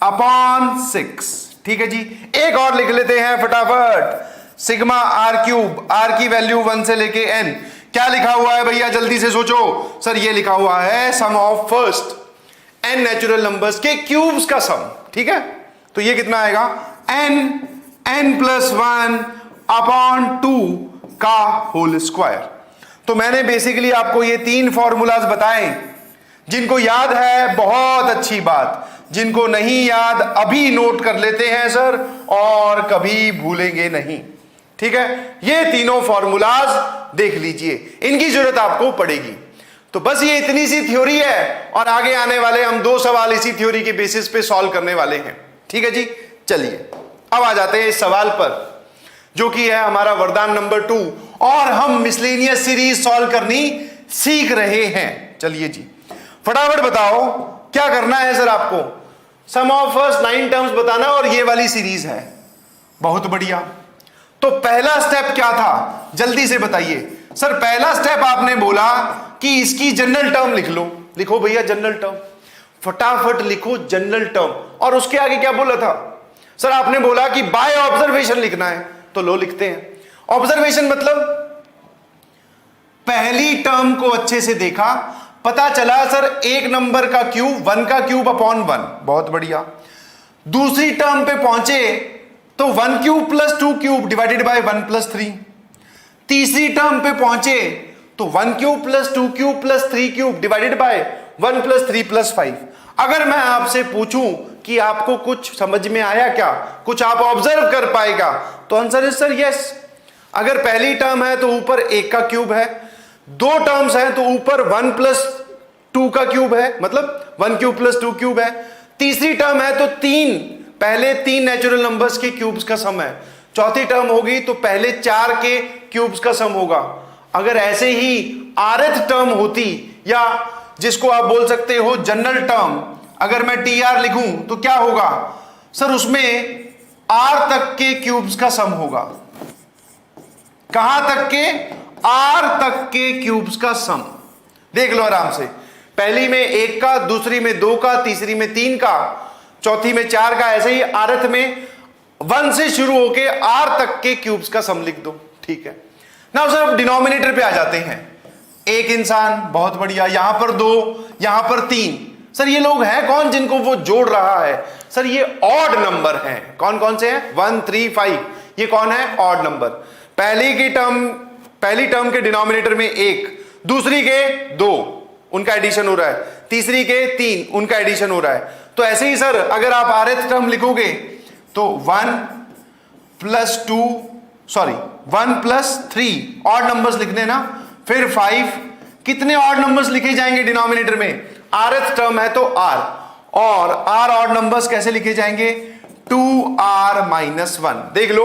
1/6, ठीक है जी। एक और लिख लेते हैं फटाफट, सिग्मा r3, r की वैल्यू 1 से लेके n, क्या लिखा हुआ है भैया जल्दी से सोचो। सर ये लिखा हुआ है sum of first n natural numbers के क्यूब्स का सम, ठीक है। तो ये कितना आएगा, n + 1 अपॉन 2 का होल स्क्वायर। तो मैंने बेसिकली आपको ये 3 फॉर्मूलाज बताए, जिनको याद है बहुत अच्छी बात, जिनको नहीं याद अभी नोट कर लेते हैं सर, और कभी भूलेंगे नहीं। ठीक है, ये तीनों फॉर्मूलाज देख लीजिए, इनकी जरूरत आपको पड़ेगी। तो बस ये इतनी सी थ्योरी है, और आगे आने वाले हम 2 सवाल इसी थ्योरी के बेसिस पे सॉल्व करने वाले हैं। ठीक है जी, चलिए अब आ जाते हैं इस सवाल पर, जो कि है हमारा वरदान नंबर 2, और हम मिसलेनियस सीरीज सॉल्व करनी सीख रहे हैं। चलिए जी, फटाफट बताओ क्या करना है सर आपको। सम ऑफ फर्स्ट 9 टर्म्स बताना, और ये वाली सीरीज है। बहुत बढ़िया। तो पहला स्टेप क्या था, जल्दी से बताइए सर। पहला स्टेप आपने बोला कि इसकी जनरल टर्म लिख लो। लिखो भैया जनरल टर्म, फटाफट लिखो जनरल टर्म। और उसके आगे क्या बोला था सर? आपने बोला कि बाय ऑब्जर्वेशन लिखना है, तो लो लिखते हैं। ऑब्जर्वेशन मतलब पहली टर्म को अच्छे से देखा, पता चला सर 1 नंबर का क्यूब 1 का क्यूब अपॉन 1। बहुत बढ़िया। दूसरी टर्म पे पहुंचे तो 1 cube plus 2 cube divided by 1 plus 3। तीसरी टर्म पे पहुंचे तो 1 cube plus 2 cube plus 3 cube divided by 1 plus 3 plus 5। अगर मैं आपसे पूछूं कि आपको कुछ समझ में आया क्या, कुछ आप ऑब्जर्व कर पाएगा, तो आंसर इज सर यस। अगर पहली टर्म है तो ऊपर 1 का क्यूब है, 2 टर्म्स है तो ऊपर 1 प्लस 2 का क्यूब है, मतलब 1 क्यूब प्लस 2 क्यूब है। तीसरी टर्म है तो 3, पहले 3 नेचुरल नंबर्स के क्यूब्स का सम है। चौथी टर्म होगी तो पहले 4 के क्यूब्स का सम होगा। अगर ऐसे ही rth टर्म होती, या जिसको आप बोल सकते हो जनरल टर्म, अगर मैं tr लिखूं तो क्या होगा सर? उसमें r तक के क्यूब्स का सम होगा। कहां तक के? r तक के क्यूब्स का सम। देख लो आराम से, पहली में 1 का, दूसरी में 2 का, तीसरी में 3 का, चौथी में 4 का। ऐसे ही rth में 1 से शुरू होके r तक के क्यूब्स का सम लिख दो। ठीक है ना सर। अब डिनोमिनेटर पे आ जाते हैं। एक इंसान, बहुत बढ़िया। यहां पर 2, यहां पर 3। सर ये लोग हैं कौन जिनको वो जोड़ रहा है? सर ये ऑड नंबर हैं। कौन कौन से हैं? 1 3 5। ये कौन है? Odd number. पहली टर्म के डिनोमिनेटर में 1, दूसरी के 2, उनका एडिशन हो रहा है, तीसरी के 3, उनका एडिशन हो रहा है। तो ऐसे ही सर अगर आप rth टर्म लिखोगे तो 1 प्लस 3 ऑड नंबर्स लिखने ना, फिर 5। कितने ऑड नंबर्स लिखे जाएंगे डिनोमिनेटर में? rth टर्म है तो r, और r ऑड नंबर्स कैसे लिखे जाएंगे? 2r minus 1। देख लो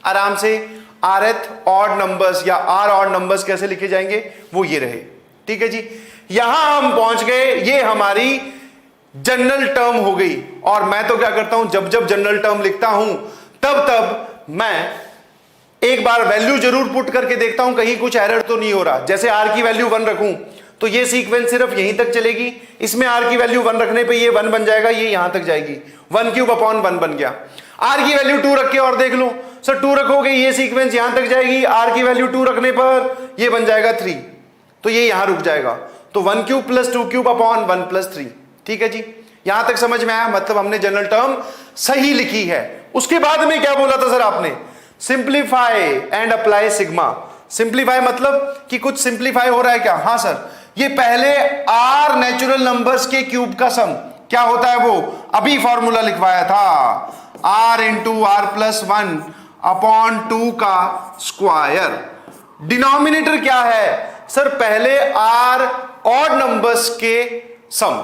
आराम से, rth ऑड नंबर्स या r ऑड नंबर्स कैसे लिखे जाएंगे, वो ये रहे। ठीक है जी, यहां हम पहुंच गए। ये हमारी जनरल टर्म हो गई। और मैं तो क्या करता हूं, जब जब जनरल टर्म लिखता हूं तब मैं एक बार वैल्यू जरूर पुट करके देखता हूं कहीं कुछ एरर तो नहीं हो रहा। जैसे r की वैल्यू 1 रखूं तो ये सीक्वेंस सिर्फ यहीं तक चलेगी। इसमें r की वैल्यू 1 रखने पे ये 1 बन जाएगा, ये यहां तक जाएगी, 1 क्यूब अपॉन 1 बन गया। r की वैल्यू 2 रख के और देख लो सर, 2 रखोगे ये सीक्वेंस यहां तक जाएगी, r की वैल्यू 2 रखने पर ये बन जाएगा 3, तो ये यहां रुक जाएगा। तो 1 cube plus 2 cube upon 1 plus 3। ठीक है जी, यहां तक समझ में आया? मतलब हमने जनरल टर्म सही लिखी है। उसके बाद में क्या बोला था सर आपने? Simplify and apply sigma. Simplify मतलब कि कुछ सिंप्लीफाई हो रहा है क्या? हाँ सर, ये पहले r नेचुरल नंबर्स के क्यूब का सम क्या होता है, वो अभी फॉर्मूला लिखवाया था, r into r plus 1 upon 2 का स्क्वायर। डिनोमिनेटर क्या है सर? पहले r ऑड नंबर्स के सम।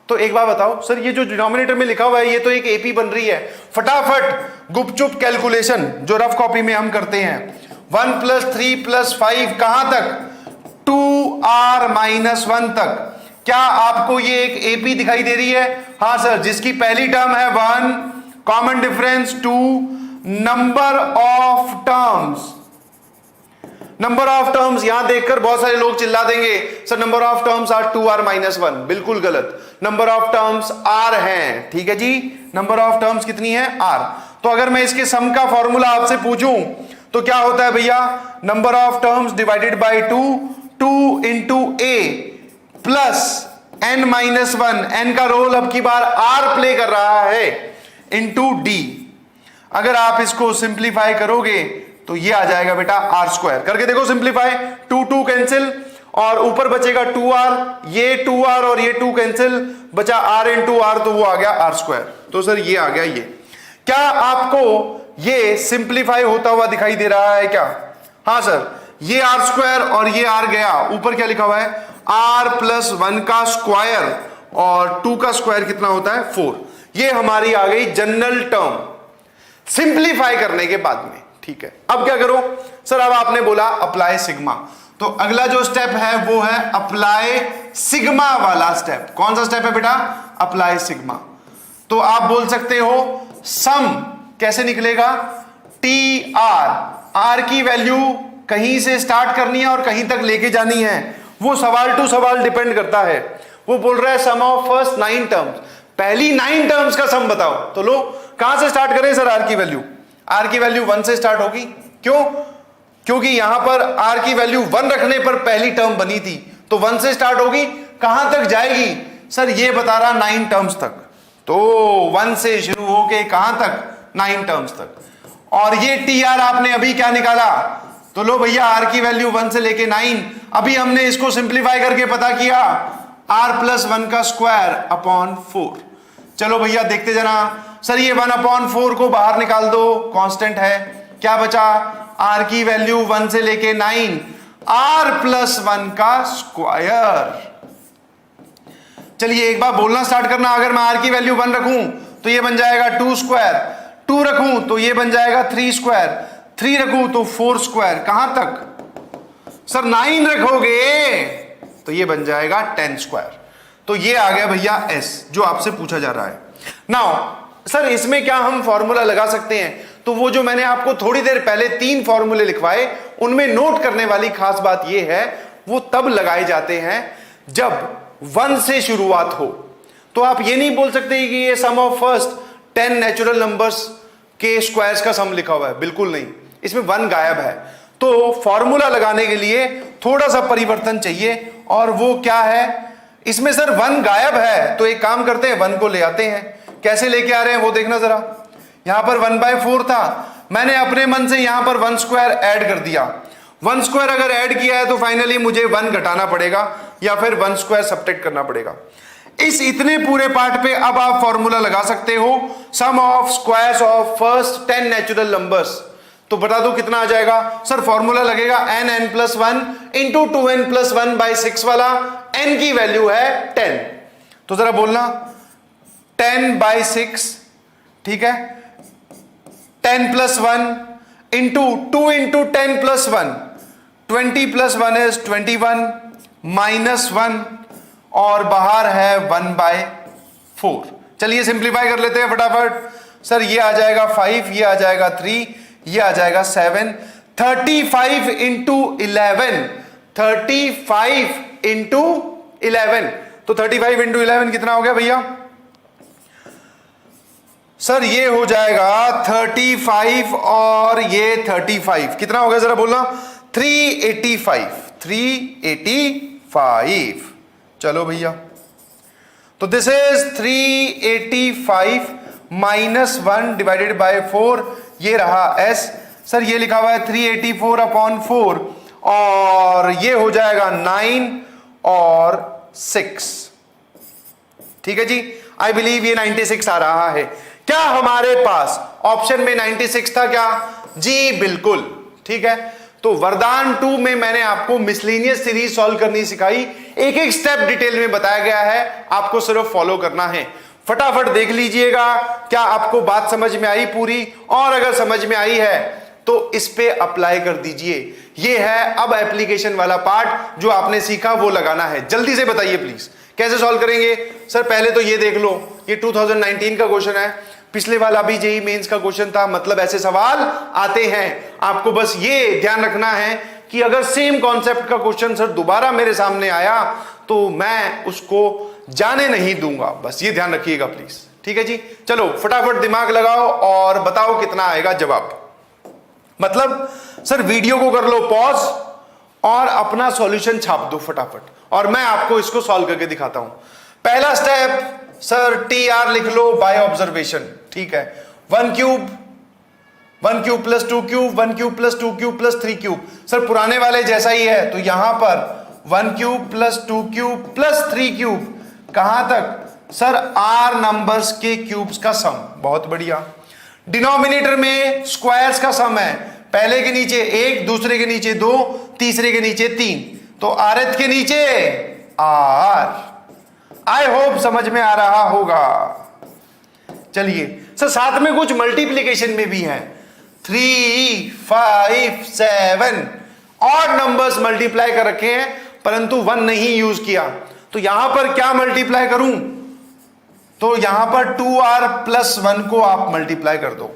तो एक बार बताओ सर, ये जो डिनोमिनेटर में लिखा हुआ है ये तो एक एपी बन रही है। फटाफट गुपचुप कैलकुलेशन जो रफ कॉपी में हम करते हैं, 1 प्लस 3 प्लस 5 कहां तक? 2r माइनस 1 तक। क्या आपको ये एक एपी दिखाई दे रही है? हाँ सर, जिसकी पहली टर्म है 1, common difference 2, number of terms. Number of terms यहां देखकर बहुत सारे लोग चिल्ला देंगे sir number of terms are 2r minus 1। बिल्कुल गलत, नंबर ऑफ टर्म्स r हैं। ठीक है जी, नंबर ऑफ टर्म्स कितनी है? r। तो अगर मैं इसके सम का फॉर्मूला आपसे पूछूं तो क्या होता है भैया? Number of terms divided by 2 into a plus n minus 1, n का रोल अब की बार r प्ले कर रहा है, इंटू d। अगर आप इसको सिंप्लीफाई करोगे तो ये आ जाएगा बेटा आर स्क्वायर। करके देखो सिंप्लीफाई, 2 2 कैंसिल और ऊपर बचेगा 2r, ये 2r और ये 2 कैंसिल, बचा r इंटू आर, तो वो आ गया आर स्क्वायर। तो सर ये आ गया ये। क्या आपको ये सिंप्लीफाई होता हुआ दिखाई दे रहा है क्या? हाँ सर, ये आर स्क्वायर और ये आर गया, ऊपर क्या लिखा हुआ है r प्लस 1 का स्क्वायर और 2 का स्क्वायर कितना होता है 4। ये हमारी आ गई जनरल टर्म सिंप्लीफाई करने के बाद में। ठीक है, अब क्या करो सर? अब आपने बोला अप्लाई सिग्मा, तो अगला जो स्टेप है वो है अप्लाई सिग्मा वाला स्टेप। कौन सा स्टेप है बेटा? Apply sigma. तो आप बोल सकते हो सम कैसे निकलेगा? टी आर, आर की वैल्यू कहीं से स्टार्ट करनी है और कहीं तक लेके जानी है, वो सवाल टू सवाल डिपेंड करता है। वो बोल रहा है सम ऑफ फर्स्ट 9 टर्म्स, पहली 9 टर्म्स का सम बताओ। तो लो कहां से स्टार्ट करें सर? आर की वैल्यू, आर की वैल्यू 1 से स्टार्ट होगी। क्यों? क्योंकि यहां पर आर की वैल्यू 1 रखने पर पहली टर्म बनी थी, तो 1 से स्टार्ट होगी। कहां तक जाएगी सर? ये बता रहा 9 टर्म्स तक, तो 1 से शुरू होके कहां तक? 9 टर्म्स तक। और ये टी आर आपने अभी क्या निकाला? तो लो भैया आर की वैल्यू 1 से लेके 9, अभी हमने इसको सिंप्लीफाई करके पता किया आर प्लस 1 का स्क्वायर अपॉन 4। चलो भैया देखते जाना सर, ये 1 अपॉन 4 को बाहर निकाल दो, कांस्टेंट है। क्या बचा? आर की वैल्यू 1 से लेके 9, आर प्लस 1 का स्क्वायर। चलिए एक बार बोलना स्टार्ट करना, अगर मैं आर की वैल्यू 1 रखूं तो ये बन जाएगा 2 स्क्वायर, 2 रखूं तो ये बन जाएगा 3 स्क्वायर, 3 रखूं तो 4 स्क्वायर। कहां तक सर? 9 रखोगे तो ये बन जाएगा 10 स्क्वायर। तो ये आ गया भैया एस, जो आपसे पूछा जा रहा है। नाउ सर इसमें क्या हम फॉर्मूला लगा सकते हैं? तो वो जो मैंने आपको थोड़ी देर पहले 3 फॉर्मूले लिखवाए, उनमें नोट करने वाली खास बात ये है, वो तब लगाए जाते हैं जब 1 से शुरुआत हो। तो आप ये नहीं बोल सकते कि ये सम ऑफ फर्स्ट 10 नेचुरल नंबर्स के स्क्वायर्स का सम लिखा हुआ है, बिल्कुल नहीं, इसमें 1 गायब है। तो फॉर्मूला लगाने के लिए थोड़ा सा परिवर्तन चाहिए, और वो क्या है? इसमें सर 1 गायब है, तो एक काम करते हैं 1 को ले आते हैं। कैसे लेके आ रहे हैं वो देखना जरा। यहां पर 1/4 था, मैंने अपने मन से यहां पर 1 स्क्वायर ऐड कर दिया। 1 स्क्वायर अगर ऐड किया है तो फाइनली मुझे 1 घटाना पड़ेगा या फिर 1 स्क्वायर सब्ट्रैक्ट करना पड़ेगा। इस इतने पूरे पार्ट पे अब आप फॉर्मूला लगा सकते हो sum of squares of first 10 natural numbers. तो बता दो कितना आ जाएगा सर? फॉर्मूला लगेगा n+1 इंटू 2n+1/6 वाला, n की वैल्यू है 10। तो जरा बोलना 10/6, ठीक है, 10+1 इंटू 2 इंटू 10+1, 20+1 इज 21, -1 और बाहर है 1/4। चलिए सिंप्लीफाई कर लेते हैं फटाफट। सर ये आ जाएगा 5, ये आ जाएगा 3, ये आ जाएगा 7। 35 इंटू 11, 35 इंटू 11, तो 35 इंटू 11 कितना हो गया भैया? सर ये हो जाएगा 35 और ये 35 कितना हो गया जरा बोलना? 385, 385। चलो भैया, तो दिस इज 385 -1 डिवाइडेड बाय 4, ये रहा s। सर ये लिखा हुआ है 384/4 और ये हो जाएगा 9 और 6। ठीक है जी, आई बिलीव ये 96 आ रहा है। क्या हमारे पास ऑप्शन में 96 था क्या? जी बिल्कुल, ठीक है। तो वरदान 2 में मैंने आपको मिसलेनियस सीरीज सॉल्व करनी सिखाई, एक एक स्टेप डिटेल में बताया गया है, आपको सिर्फ फॉलो करना है। फटाफट देख लीजिएगा क्या आपको बात समझ में आई पूरी, और अगर समझ में आई है तो इस पे अप्लाई कर दीजिए। ये है अब एप्लीकेशन वाला पार्ट, जो आपने सीखा वो लगाना है। जल्दी से बताइए प्लीज कैसे सॉल्व करेंगे? सर पहले तो ये देख लो, ये 2019 का क्वेश्चन है, पिछले वाला भी जेईई मेंस का क्वेश्चन था, मतलब ऐसे सवाल आते हैं। आपको बस ये ध्यान रखना है कि अगर सेम कॉन्सेप्ट का क्वेश्चन सर दोबारा मेरे सामने आया तो मैं उसको जाने नहीं दूंगा, बस ये ध्यान रखिएगा प्लीज। ठीक है जी, चलो फटाफट दिमाग लगाओ और बताओ कितना आएगा जवाब। मतलब सर वीडियो को कर लो पॉज और अपना सॉल्यूशन छाप दो फटाफट, और मैं आपको इसको सॉल्व करके दिखाता हूं। पहला स्टेप सर टी आर लिख लो बाय ऑब्जर्वेशन, ठीक है। 1 cube 1 cube plus 2 cube, 1 cube plus 2 cube plus 3 cube. Sir पुराने वाले जैसा ही है, तो यहां पर 1 cube plus 2 cube plus 3 cube कहां तक? सर आर नंबर्स के क्यूब्स का सम। बहुत बढ़िया। डिनोमिनेटर में स्क्वायर्स का सम है, पहले के नीचे 1, दूसरे के नीचे 2, तीसरे के नीचे 3, तो आरथ के नीचे आर। आई होप समझ में आ रहा होगा। चलिए सर साथ में कुछ मल्टीप्लीकेशन में भी है, 3, 5, 7 और नंबर्स मल्टीप्लाई कर रखे हैं, परंतु 1 नहीं यूज किया। तो यहां पर क्या मल्टीप्लाई करूं? तो यहां पर 2r प्लस 1 को आप मल्टीप्लाई कर दो।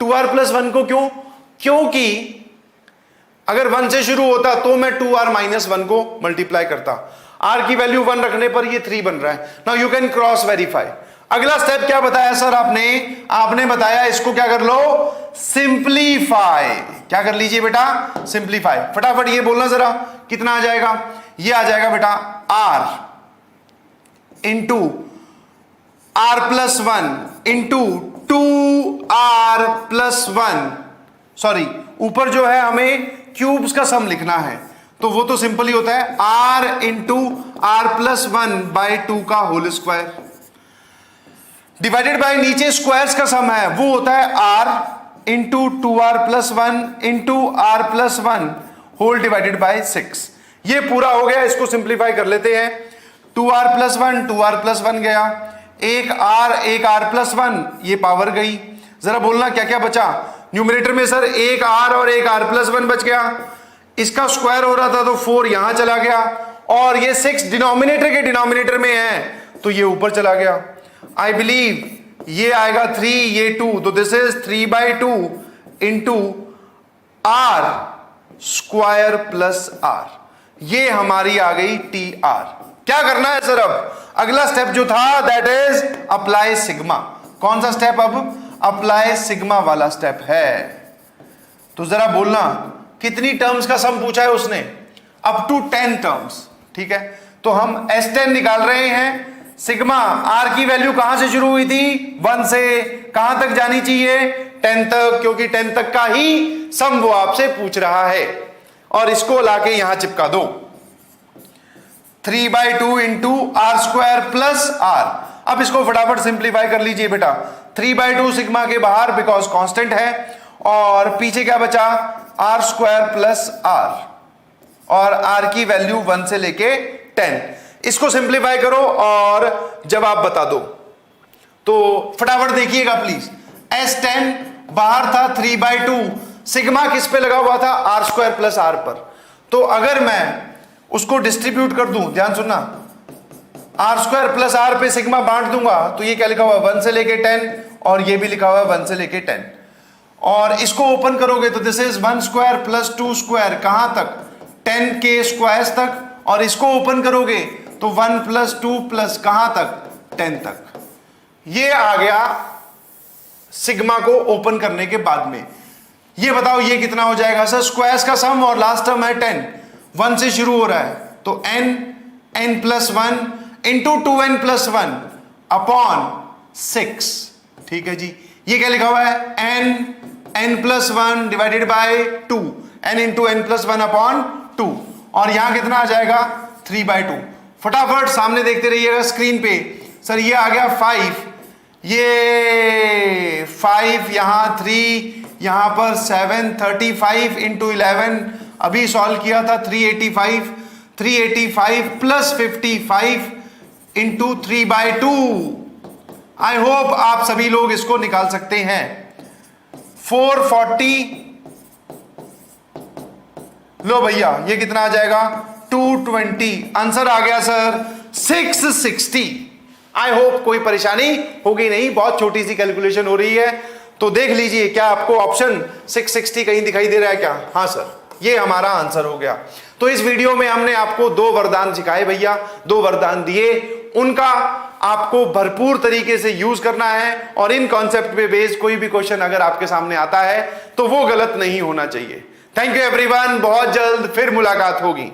2r प्लस 1 को क्यों? क्योंकि अगर 1 से शुरू होता तो मैं 2r माइनस 1 को मल्टीप्लाई करता। r की वैल्यू 1 रखने पर ये 3 बन रहा है। Now you can cross verify. अगला स्टेप क्या बताया सर आपने बताया इसको क्या कर लो? सिंप्लीफाई। क्या कर लीजिए बेटा? सिंप्लीफाई। फटाफट ये बोलना जरा, कितना आ जाएगा? ये आ जाएगा बेटा r into r plus 1 into 2r plus 1। Sorry, ऊपर जो है हमें क्यूब्स का सम लिखना है, तो वो तो सिंपल ही होता है, r into r plus 1 by 2 का होल स्क्वायर डिवाइडेड बाय नीचे स्क्वायर्स का सम है, वो होता है r into 2r plus 1 into r plus 1 whole divided by 6। ये पूरा हो गया, इसको सिंप्लीफाई कर लेते हैं। 2r प्लस 1 2r प्लस 1 गया, एक r प्लस 1, ये पावर गई। जरा बोलना क्या क्या बचा न्यूमरेटर में? सर एक r और एक r प्लस 1 बच गया, इसका स्क्वायर हो रहा था तो 4 यहां चला गया, और ये 6 डिनोमिनेटर के डिनोमिनेटर में है तो ये ऊपर चला गया। आई बिलीव ये आएगा 3, ये 2, तो this is 3/2 into r square plus r। ये हमारी आ गई TR। क्या करना है सर? अब अगला स्टेप जो था दैट इज अप्लाई सिग्मा। कौन सा स्टेप? अब अप्लाई सिग्मा वाला स्टेप है। तो जरा बोलना कितनी टर्म्स का सम पूछा है उसने? Up to 10 terms. ठीक है, तो हम S10 निकाल रहे हैं। सिग्मा R की वैल्यू कहां से शुरू हुई थी? 1 से। कहां तक जानी चाहिए? 10 तक, क्योंकि 10 तक का ही सम वो आपसे पूछ रहा है। और इसको लाके यहां चिपका दो, 3/2 into R square plus r। अब इसको फटाफट सिंप्लीफाई कर लीजिए बेटा। 3/2 सिग्मा के बाहर बिकॉज कांस्टेंट है, और पीछे क्या बचा? r स्क्वायर प्लस r, और r की वैल्यू 1 से लेके 10। इसको सिंप्लीफाई करो और जवाब बता दो। तो फटाफट देखिएगा प्लीज। S10 बाहर था 3/2, सिग्मा किस पे लगा हुआ था? r स्क्वायर प्लस r पर। तो अगर मैं उसको डिस्ट्रीब्यूट कर दूं, ध्यान सुनना, r स्क्वायर प्लस r पे सिग्मा बांट दूंगा तो ये क्या लिखा हुआ? 1 से लेके 10, और ये भी लिखा हुआ है 1 से लेके 10। और इसको ओपन करोगे तो this is 1 square plus 2 square, कहां तक? 10 के स्क्वायर्स तक। और इसको ओपन करोगे तो 1 प्लस 2 प्लस कहां तक? 10 तक। ये आ गया सिग्मा को ओपन करने के बाद में। ये बताओ ये कितना हो जाएगा? सर स्क्वायर्स का सम और लास्ट टर्म है 10, 1 से शुरू हो रहा है, तो n plus 1 into 2n plus 1 upon 6। ठीक है जी, ये क्या लिखा हुआ है? n plus 1 divided by 2, n into n plus 1 upon 2, और यहां कितना आ जाएगा? 3/2। फटाफट सामने देखते रहिएगा स्क्रीन पे। सर ये आ गया 5, ये 5, यहां 3, यहां पर 7, 35 इंटू 11 अभी सॉल्व किया था, 385 प्लस 55 इंटू 3/2। आई होप आप सभी लोग इसको निकाल सकते हैं। 440, लो भैया ये कितना आ जाएगा? 220। आंसर आ गया सर 660। आई होप कोई परेशानी होगी नहीं, बहुत छोटी सी कैलकुलेशन हो रही है। तो देख लीजिए क्या आपको ऑप्शन 660 कहीं दिखाई दे रहा है क्या? हाँ सर, ये हमारा आंसर हो गया। तो इस वीडियो में हमने आपको 2 वरदान सिखाए भैया, 2 वरदान दिए, उनका आपको भरपूर तरीके से यूज करना है, और इन कॉन्सेप्ट पे बेस्ड कोई भी क्वेश्चन अगर आपके सामने आता है तो वो गलत नहीं होना चाहिए। थैंक यू एवरीवन, बहुत जल्द फिर मुलाकात होगी।